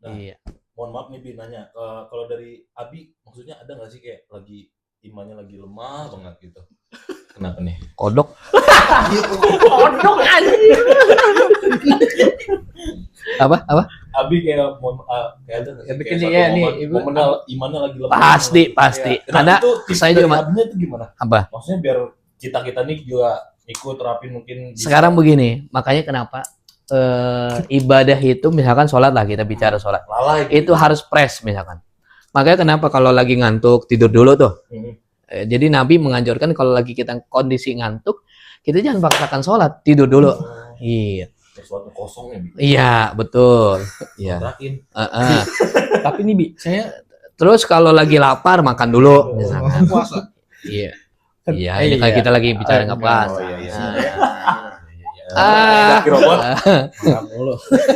Nah, Iya. mohon maaf nih Bi nanya, kalau dari Abi maksudnya ada nggak sih kayak lagi imannya lagi lemah banget gitu? Kenapa nih? Kodok. Kodok anjir. Apa? Abi kayak kayak ada nggak sih Bikin kayak sih, satu ya, nih, momen Ibu. momennya imannya lagi lemah Pasti, banget. pasti. Iya. Karena itu tips saya dari juga Abinya itu gimana? apa? Maksudnya biar kita nih juga ikut terapin mungkin bisa. Sekarang begini, makanya kenapa ibadah itu misalkan sholat lah, kita bicara sholat. lalai Itu harus fresh misalkan. Makanya kenapa kalau lagi ngantuk tidur dulu tuh. Jadi Nabi menganjurkan kalau lagi kita kondisi ngantuk, kita jangan paksakan sholat, tidur dulu. Iya. Sesuatu kosong ya, Bi. Iya, betul. Iya. Kontrakin. Tapi nih Bi, saya Terus kalau lagi lapar makan dulu misalkan. puasa. Iya. Iya, ini kan kita lagi bicara nggak puasa. Oh, iya. Ah. Robot.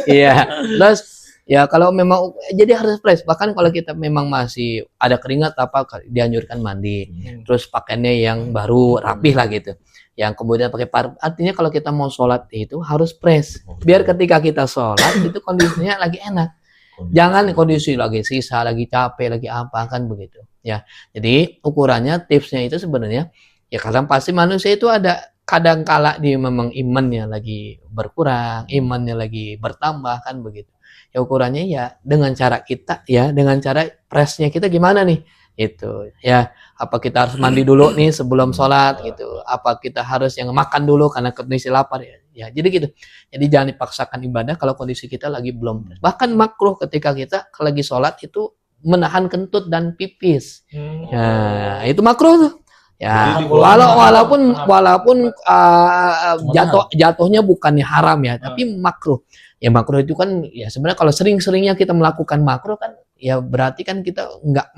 Iya. Terus ya kalau memang jadi harus fresh. Bahkan kalau kita memang masih ada keringat apa dianjurkan mandi. Terus pakaiannya yang baru rapih lah gitu. Yang kemudian pakai parfum. Artinya kalau kita mau sholat itu harus fresh. Biar ketika kita sholat itu kondisinya lagi enak. Jangan kondisi lagi sisa, lagi capek, lagi apa kan begitu. Ya. Jadi ukurannya tipsnya itu sebenarnya ya kadang pasti manusia itu ada kadang kala dia memang imannya lagi berkurang, imannya lagi bertambah kan begitu. Ya ukurannya ya dengan cara kita ya, dengan cara presnya kita gimana nih? Itu ya, apa kita harus mandi dulu nih sebelum sholat gitu, apa kita harus yang makan dulu karena kondisi lapar ya jadi gitu. Jadi jangan dipaksakan ibadah kalau kondisi kita lagi belum, bahkan makruh ketika kita lagi sholat itu menahan kentut dan pipis. Nah itu makruh tuh ya, walaupun jatuhnya bukannya haram ya, tapi makruh. Ya makruh itu kan ya sebenarnya kalau sering-seringnya kita melakukan makruh kan ya berarti kan kita nggak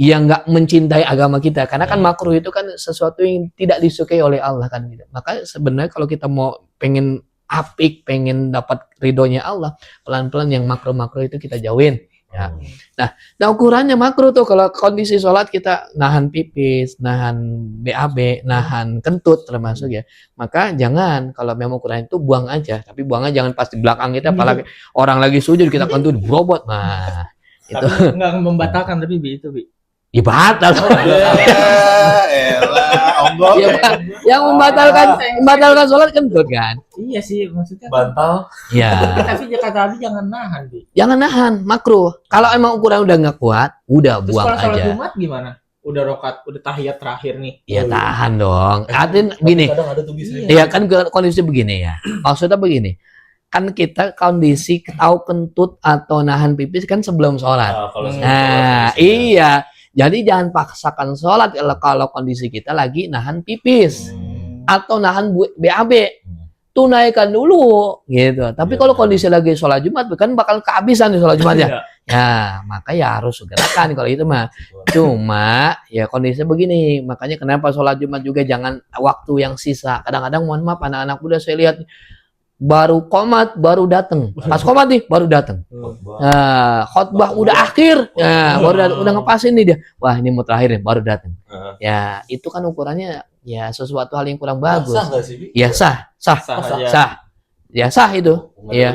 nggak mencintai agama kita, karena kan makruh itu kan sesuatu yang tidak disukai oleh Allah kan gitu. Maka sebenarnya kalau kita mau pengen apik, pengen dapat ridhonya Allah, pelan-pelan yang makruh-makruh itu kita jauhin. Ya. Nah ukurannya makruh tuh kalau kondisi sholat kita nahan pipis, nahan BAB, nahan kentut termasuk ya. Maka jangan, kalau memang ukuran itu buang aja, tapi buangnya jangan pas di belakang kita, apalagi orang lagi sujud kita kentut berobot. Nah, itu nggak membatalkan tapi Bi itu Bi. Ya batal. Ya, yang membatalkan sholat kentut kan? Iya sih maksudnya. bantal. Ya. Tapi kata Abi jangan nahan Bi. Jangan nahan, makruh. Kalau emang ukuran udah nggak kuat, udah Terus buang kalau sholat aja. Jumat gimana? Udah udah tahiyat terakhir nih. Ya tahan dong. Artinya gini. Kadang ada tuh bisa. Iya kan kondisi begini ya. Maksudnya begini. Kan kita kondisi tahu kentut atau nahan pipis kan sebelum sholat. Nah, iya. Jadi jangan paksakan sholat kalau kondisi kita lagi nahan pipis atau nahan BAB. Tunaikan dulu gitu. Tapi kalau kondisi lagi sholat Jumat kan bakal kehabisan di sholat Jumat ya. Ya, maka ya harus segerakan kalau itu mah. Cuma ya kondisinya begini. Makanya kenapa sholat Jumat juga jangan waktu yang sisa. Kadang-kadang mohon maaf anak-anak muda saya lihat baru komat baru datang, pas komat nih baru datang. Nah, khotbah udah akhir, nah, baru udah ngepasin nih dia. Wah ini mau terakhir nih baru datang. Ya itu kan ukurannya ya sesuatu hal yang kurang bagus. Sah nggak sih, Bi? Ya sah. Ya sah itu. Ya.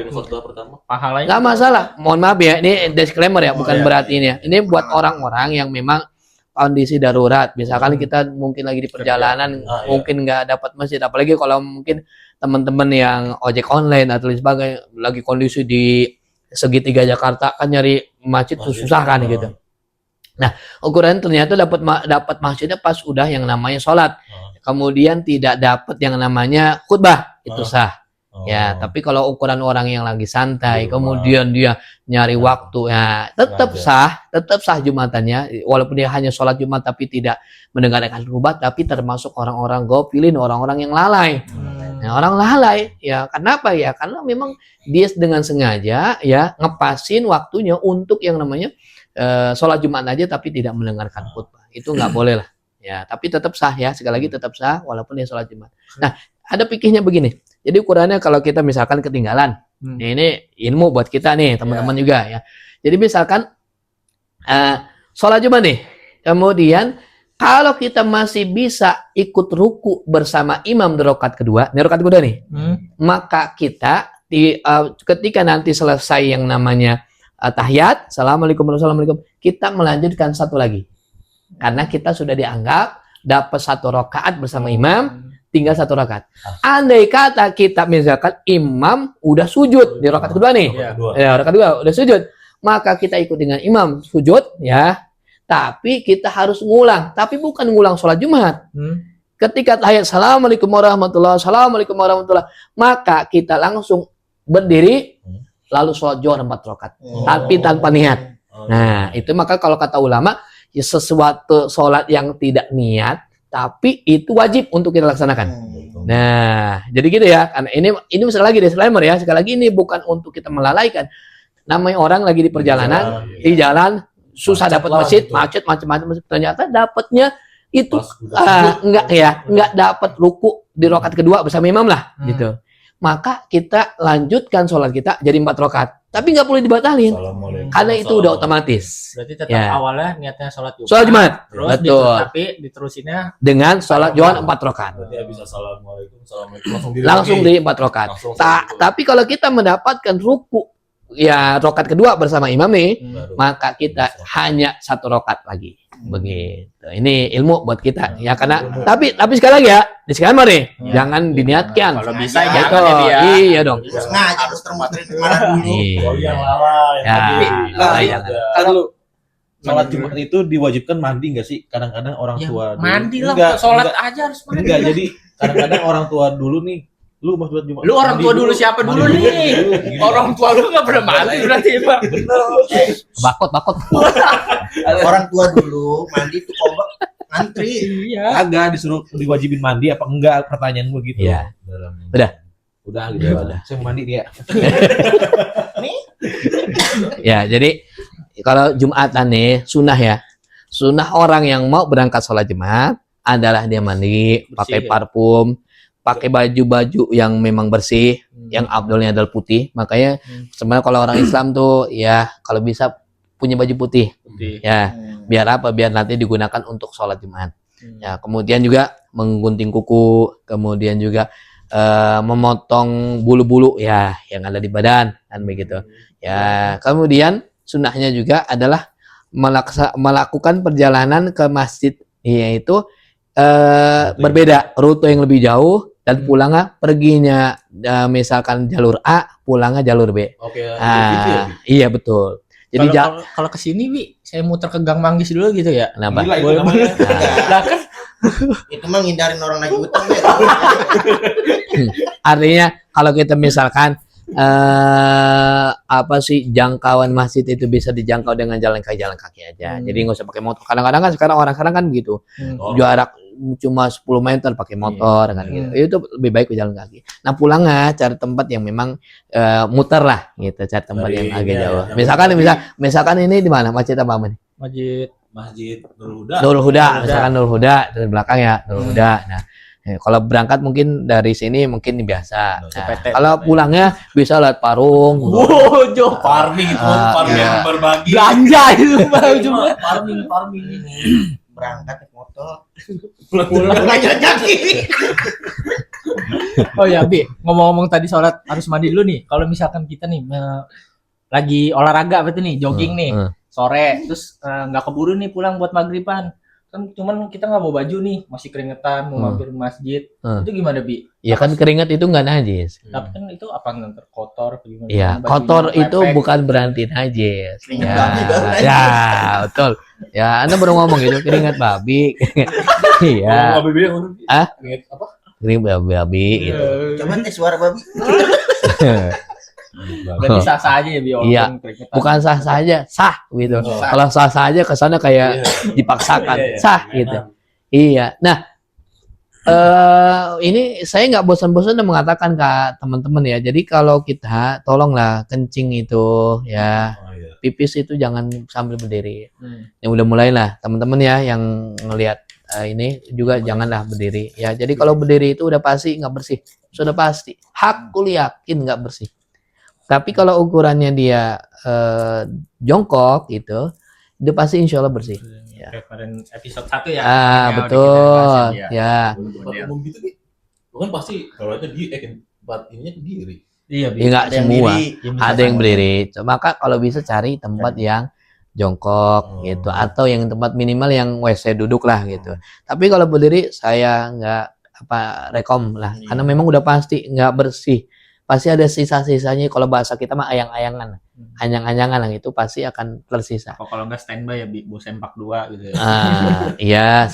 Pahalanya Nggak masalah. Mohon maaf ya, ini disclaimer ya, bukan berarti ini ya. Ini buat orang-orang yang memang kondisi darurat. Misalkan kita mungkin lagi di perjalanan, mungkin nggak dapat masjid. Apalagi kalau mungkin teman-teman yang ojek online atau sebagainya lagi kondisi di segitiga Jakarta kan nyari masjid susah kan gitu. Nah ukuran ternyata dapat masjidnya pas udah yang namanya sholat, kemudian tidak dapat yang namanya khutbah, itu sah. Ya tapi kalau ukuran orang yang lagi santai kemudian dia nyari waktu ya tetap sah Jumatannya, walaupun dia hanya sholat Jumat tapi tidak mendengarkan khutbah, tapi termasuk orang-orang gofilin, orang-orang yang lalai. Nah, orang lalai ya kenapa ya, karena memang dia dengan sengaja ya ngepasin waktunya untuk yang namanya sholat Jumat aja tapi tidak mendengarkan khutbah. Itu nggak boleh lah ya, tapi tetap sah ya, sekali lagi tetap sah walaupun dia sholat Jumat. Nah ada pikirnya begini, jadi ukurannya kalau kita misalkan ketinggalan, ini ilmu buat kita nih teman-teman juga ya. Jadi misalkan sholat Jumat nih, kemudian kalau kita masih bisa ikut ruku bersama imam di rakaat kedua, ini rakaat kedua nih, maka kita ketika nanti selesai yang namanya tahiyat, assalamualaikum warahmatullahi wabarakatuh, kita melanjutkan satu lagi. Karena kita sudah dianggap dapat 1 rakaat bersama imam, tinggal 1 rakaat. Andai kata kita misalkan imam udah sujud di rakaat kedua nih, rakaat kedua udah sujud, maka kita ikut dengan imam sujud ya. Tapi kita harus ngulang, tapi bukan ngulang sholat Jumat. Ketika tahiyat assalamualaikum warahmatullahi maka kita langsung berdiri lalu sholat Zuhur 4 rakaat, tapi tanpa niat. Nah, itu maka kalau kata ulama ya sesuatu sholat yang tidak niat, tapi itu wajib untuk kita laksanakan. Nah, jadi gitu ya. Karena ini sekali lagi disclaimer ya. Sekali lagi ini bukan untuk kita melalaikan. Namanya orang lagi di perjalanan, di jalan susah dapat masjid, macet macam-macam. Ternyata dapatnya itu enggak dapat ruku di rakaat kedua bersama imam lah, gitu. Maka kita lanjutkan sholat kita jadi 4 rakaat. Tapi nggak boleh dibatalin. Karena itu udah otomatis. Berarti tetap awalnya niatnya sholat Jumat. Sholat Jumat. Terus Betul. tapi diterusinnya dengan sholat Jumat 4 rakaat. Berarti bisa assalamualaikum Langsung di 4 rakaat. Tapi kalau kita mendapatkan ruku ya rakaat kedua bersama imam nih, maka kita hanya 1 rakaat lagi. Begitu. Ini ilmu buat kita ya, karena tapi sekali lagi ya, disclaimer nih, jangan diniatkan. kalau bisa Ya, jangan itu. ya, Bi, ya. Iya dong. Sengaja harus termuterin kemana dulu. Iya. Ya. Kalau sholat Jumat itu diwajibkan mandi nggak sih? Kadang-kadang orang Ya, tua mandi lah, Enggak, sholat enggak. aja harus mandi. Enggak, jadi kadang-kadang orang tua dulu nih, lu pas sholat Jumat. Lu orang tua dulu siapa mandi dulu nih? Gini. Orang tua lu nggak pernah mandi berarti, Bang. Bakot. Orang tua dulu mandi tuh kobak ngantri. Iya. Agak disuruh diwajibin mandi apa enggak, pertanyaan gua gitu. Iya. Udah gitu. Udah. Saya mau mandi dia. Ya, jadi kalau Jumatan nih sunnah ya. Sunnah orang yang mau berangkat sholat Jumat adalah dia mandi, pakai ya? parfum, pakai baju-baju yang memang bersih, yang abdolnya adalah putih. Makanya sebenarnya kalau orang Islam tuh ya kalau bisa punya baju putih. Ya, biar apa? Biar nanti digunakan untuk sholat Jumat. Ya, kemudian juga menggunting kuku, kemudian juga memotong bulu-bulu ya yang ada di badan kan begitu. Ya, kemudian sunnahnya juga adalah melakukan perjalanan ke masjid, yaitu berbeda rute yang lebih jauh dan pulangnya perginya misalkan jalur A, pulangnya jalur B. Oke. Iya betul. Jadi Kalau ke sini, Bi, saya muter ke Gang Manggis dulu gitu ya. kenapa? Gila itu Boleh, namanya. Lah kan Itu mah ngindarin orang lagi utang ya. Artinya kalau kita misalkan apa sih jangkauan masjid itu bisa dijangkau dengan jalan kaki aja. Jadi nggak usah pakai motor. Kadang-kadang kan orang sekarang kan begitu. Jarak cuma 10 meter pakai motor kan gitu. Itu lebih baik jalan kaki. Nah, pulangnya cari tempat yang memang muter lah gitu, cari tempat yang agak jauh. Misalkan ini di mana? Masjid apa nih? Masjid Nurul Huda. Nurul Huda, misalkan Nurul Huda dari belakang ya, Nurul Huda. Nah, kalau berangkat mungkin dari sini mungkin biasa. Nah, kalau pulangnya bisa lewat Parung. jauh. Farming itu, farming berbagi. Belanja itu baru cuma. Farming. Berangkat naik motor. Pulang Jalan kaki. Oh ya, Bi, ngomong-ngomong tadi sholat harus mandi dulu nih. Kalau misalkan kita nih lagi olahraga berarti nih, jogging nih, sore, terus nggak keburu nih pulang buat maghriban. Kan cuman kita nggak mau baju nih, masih keringetan, mau mampir masjid. Itu gimana, Bi? Ya kan keringat itu nggak najis. Tapi kan itu apa nanti kotor atau gimana? Iya, Bajunya kotor itu lepek. bukan berarti najis. Keringat Ya, babi baru najis. ya, betul. Ya, Anda baru ngomong gitu, keringat babi. Iya, Babi bilang Ah? apa? keringat babi gitu. Coba tes suara babi. Berarti sah-sah aja ya, Bi, walaupun Iya. keringetan. Bukan sah saja, sah gitu. Sah. Kalau sah saja kesana kayak dipaksakan, Iya, iya. sah gitu. Iya. Nah, ini saya nggak bosan-bosan mengatakan ke teman-teman ya. Jadi kalau kita tolonglah kencing itu ya, Oh, iya. pipis itu jangan sambil berdiri. Yang udah mulailah teman-teman ya yang ngelihat ini juga janganlah berdiri ya. Jadi kalau berdiri itu udah pasti nggak bersih, sudah pasti. Hakul yakin nggak bersih. Tapi kalau ukurannya dia jongkok gitu, itu pasti insya Allah bersih. Ya. Kayak kemarin episode 1 ya. Ah, yang betul. udah kita bahas Ya. Tempat umum gitu nih. Lu kan pasti kalau itu di tempat ininya berdiri. Iya, Ya nggak Ada yang semua. diri. Ada yang berdiri. Maka kalau bisa cari tempat yang jongkok gitu, atau yang tempat minimal yang WC duduk lah gitu. Tapi kalau berdiri saya nggak rekom lah, karena memang udah pasti nggak bersih. Pasti ada sisa-sisanya, kalau bahasa kita mah ayang-ayangan, anyang-anyangan lah, itu pasti akan tersisa. Kalau nggak standby ya bos sempak 2 gitu ya. Iya,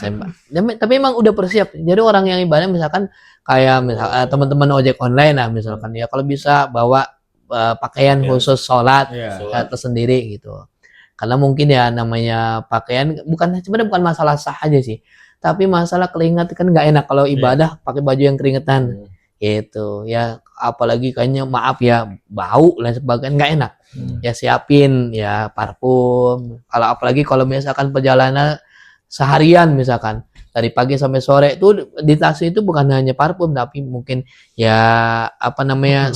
tapi emang udah persiap. Jadi orang yang ibaratnya misalkan kayak teman-teman ojek online lah misalkan, ya kalau bisa bawa pakaian khusus sholat tersendiri gitu. Karena mungkin ya namanya pakaian sebenarnya bukan masalah sah aja sih, tapi masalah keringat kan nggak enak kalau ibadah pakai baju yang keringetan gitu ya, apalagi kayaknya maaf ya bau dan sebagainya nggak enak. Ya siapin ya parfum, kalau apalagi kalau misalkan perjalanan seharian misalkan dari pagi sampai sore, itu di tas itu bukan hanya parfum tapi mungkin ya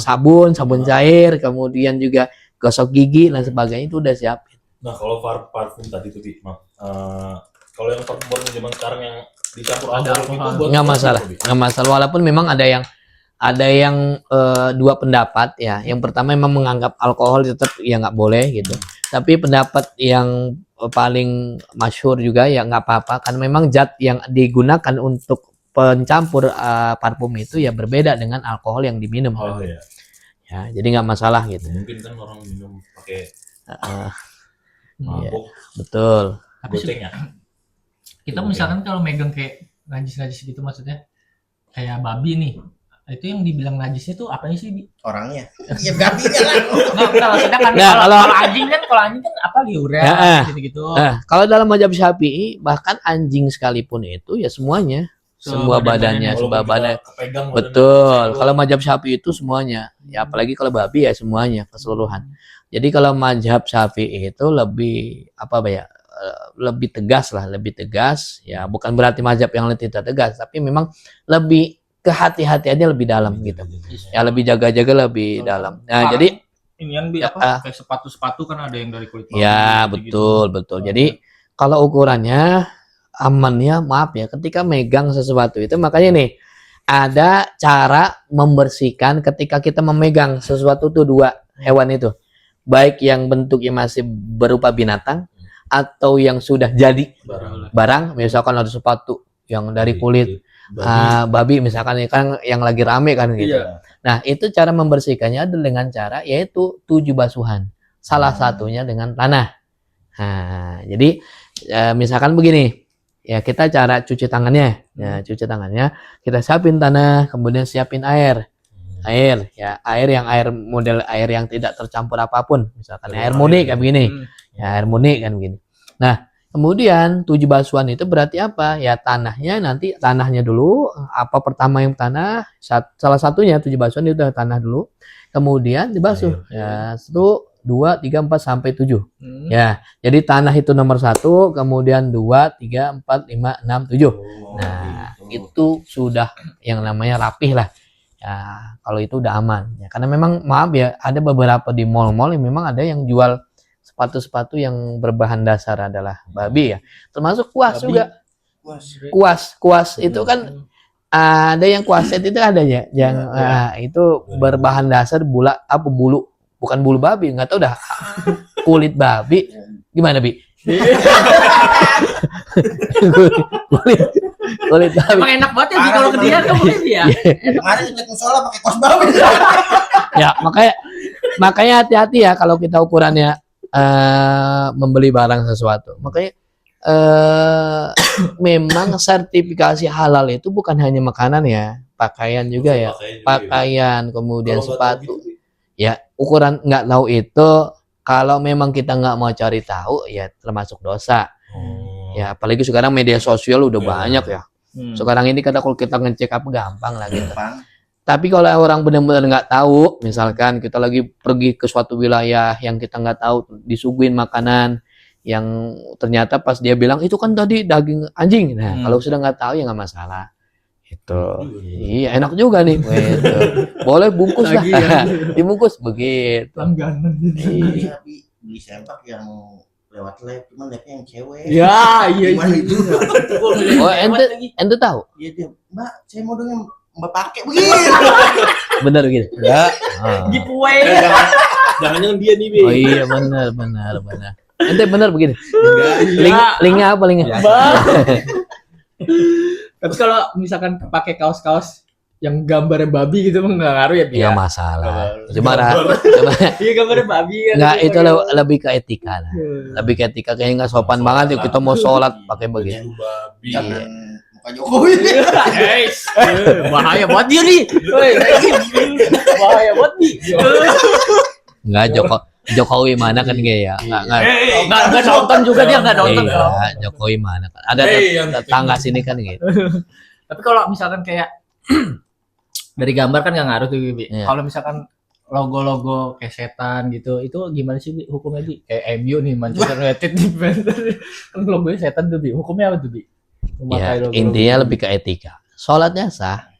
sabun cair, kemudian juga gosok gigi dan sebagainya, itu udah siapin. Nah kalau parfum tadi tuh kalau yang parfum zaman sekarang yang dicampur alkohol itu nggak masalah, walaupun memang ada yang dua pendapat ya. Yang pertama memang menganggap alkohol tetap ya nggak boleh gitu. Tapi pendapat yang paling masyhur juga ya nggak apa-apa, karena memang zat yang digunakan untuk pencampur parfum itu ya berbeda dengan alkohol yang diminum. Oh iya. Ya, jadi nggak masalah gitu. Mungkin kan orang minum pakai mabuk. Betul. Gocengnya. Kita misalkan kalau megang kayak najis-najis gitu, maksudnya kayak babi nih, itu yang dibilang najisnya tuh apanya sih, Bi? Orangnya. Iya, babinya lah. Enggak, maksudnya kan kalau anjing kan apa liuran gitu-gitu. Nah, kalau dalam mazhab Syafi'i bahkan anjing sekalipun itu ya semuanya, semua badannya. Betul. Kalau mazhab Syafi'i itu semuanya. Ya apalagi kalau babi ya semuanya keseluruhan. Jadi kalau mazhab Syafi'i itu lebih lebih tegas ya, bukan berarti mazhab yang lain tidak tegas, tapi memang lebih kehati-hatiannya lebih dalam gitu. Ya lebih jaga-jaga lebih dalam. Nah, jadi inian kayak sepatu-sepatu kan ada yang dari kulit babi. Ya, betul. Jadi kalau ukurannya aman ya, maaf ya, ketika megang sesuatu itu, makanya nih ada cara membersihkan ketika kita memegang sesuatu tuh dua hewan itu. Baik yang bentuknya masih berupa binatang atau yang sudah jadi barang, misalkan ada sepatu yang dari kulit babi misalkan, kan yang lagi rame kan gitu. Nah, itu cara membersihkannya adalah dengan cara yaitu 7 basuhan. Salah satunya dengan tanah. Nah, jadi misalkan begini, ya kita cara cuci tangannya. Ya, cuci tangannya, kita siapin tanah, kemudian siapin air. Air model air yang tidak tercampur apapun, misalkan air murni kayak begini. Ya, air murni kan begini. Nah, kemudian 7 basuhan itu berarti apa? Ya tanahnya dulu, pertama yang tanah, salah satunya 7 basuhan itu tanah dulu, kemudian dibasuh. Ya, 1, 2, 3, 4 sampai 7. Ya, jadi tanah itu nomor 1, kemudian 2, 3, 4, 5, 6, 7. Nah, itu sudah yang namanya rapih lah. Ya, kalau itu udah aman. Ya, karena memang maaf ya, ada beberapa di mall-mall yang memang ada yang jual sepatu-sepatu yang berbahan dasar adalah babi ya, termasuk kuas juga. Kuas itu kan ada yang kuaset itu adanya yang itu berbahan dasar bulu, bukan bulu babi, nggak tahu dah, kulit babi gimana, Bi? kulit babi. Emang enak banget ya kalau ke dia kamu ya. Kemarin ngecek musola pakai kaos babi. Ya, makanya hati-hati ya kalau kita ukurannya membeli barang sesuatu. Makanya memang sertifikasi halal itu bukan hanya makanan ya, pakaian juga ya. Pakaian, kemudian sepatu. Ya, ukuran nggak tahu itu, kalau memang kita nggak mau cari tahu ya termasuk dosa. Ya, apalagi sekarang media sosial udah banyak ya. Sekarang ini kalau kita ngecek apa gampang lah gitu. Tapi kalau orang benar-benar nggak tahu, misalkan kita lagi pergi ke suatu wilayah yang kita nggak tahu, disuguhin makanan yang ternyata pas dia bilang itu kan tadi daging anjing. Nah, kalau sudah nggak tahu ya nggak masalah. Itu. Iya, enak juga nih. Gitu. Boleh bungkus lah. Dibungkus begitu. Langganan. Iya, beli sempak yang lewat lab, cuman labnya yang cewek. Ya, iya. Gimana itu? Oh, ente tahu? Iya dia, Mbak, saya mau dong yang Mbak pakai begini. Bener gitu. Enggak. Oh. Giveaway. Jangan-jangan dia nih, Be. Oh iya benar. Ente benar begini. Enggak. Linknya apa linknya? Bang. Tapi kalau misalkan pakai kaos-kaos yang gambarnya babi gitu mah nggak ngaruh ya, Bi? Iya Ya? masalah. Cuma Iya gambarnya babi kan. nggak itu lebih ke etika lah. Lebih ke etika kayaknya nggak sopan banget yuk kita mau sholat pakai begitu. Babi. Jangan muka Jokowi. Guys, bahaya buat dia nih. Woi, bahaya buat nih. Nggak Jokowi mana kan kayak ya. Nggak nonton juga dia nggak nonton. Iya, Jokowi mana kan. Ada tetangga sini kan gitu. Tapi kalau misalkan kayak dari gambar kan nggak ngaruh tuh, Bi. Iya. Kalau misalkan logo-logo kayak setan gitu, itu gimana sih, Bi, hukumnya, Bi? Kayak MU nih, Manchester United nih, kan logonya setan tuh, Bi. Hukumnya apa tuh, Bi? Ya, Memakai logo-logo intinya gitu. lebih ke etika. Sholatnya sah,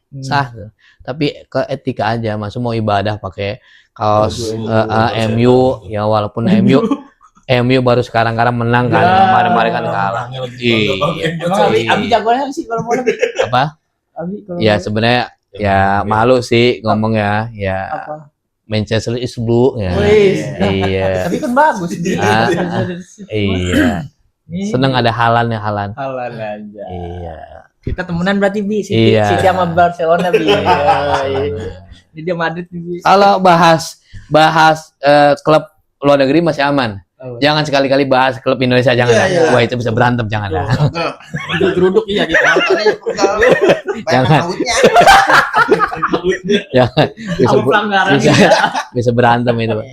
tapi ke etika aja. Masuk mau ibadah pakai kaos MU, ya walaupun MU baru sekarang menang kan, kemarin kan kalah. Iya. Emang Abi jagoannya sih kalau mau lebih. Apa? Abi kalau Ya sebenarnya ya malu sih ngomongnya, ya apa? Manchester is blue ya. Wih. Iya. Tapi kan bagus Bi. Ah, Iya. Ini Seneng ada halannya halan. halal aja. Iya. Kita temenan berarti, Bi. City Iya. sama Barcelona, Bi. Ini dia Madrid nih, Bi. Kalau bahas klub luar negeri masih aman. Oh. Jangan sekali-kali bahas klub Indonesia, jangan. Iya, iya. Wah itu bisa berantem, jangan lah. Geruduk iya gitu. Banyak Jangan. mautnya. Jangan. Tahu pelanggaran. Bisa berantem itu. Pak.